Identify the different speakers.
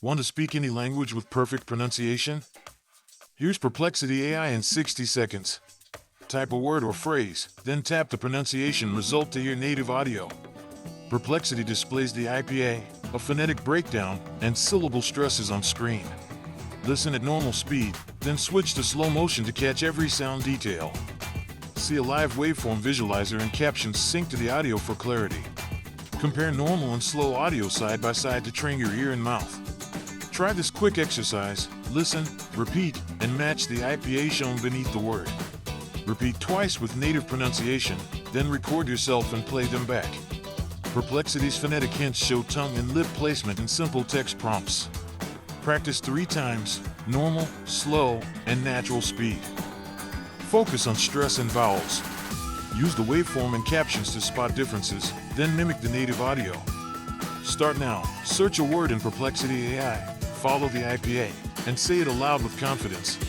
Speaker 1: Want to speak any language with perfect pronunciation? Here's Perplexity AI in 60 seconds. Type a word or phrase, then tap the pronunciation result to hear native audio. Perplexity displays the IPA, a phonetic breakdown, and syllable stresses on screen. Listen at normal speed, then switch to slow motion to catch every sound detail. See a live waveform visualizer and captions sync to the audio for clarity. Compare normal and slow audio side by side to train your ear and mouth. Try this quick exercise, listen, repeat, and match the IPA shown beneath the word. Repeat twice with native pronunciation, then record yourself and play them back. Perplexity's phonetic hints show tongue and lip placement in simple text prompts. Practice 3 times, normal, slow, and natural speed. Focus on stress and vowels. Use the waveform and captions to spot differences, then mimic the native audio. Start now, search a word in Perplexity AI, follow the IPA, and say it aloud with confidence.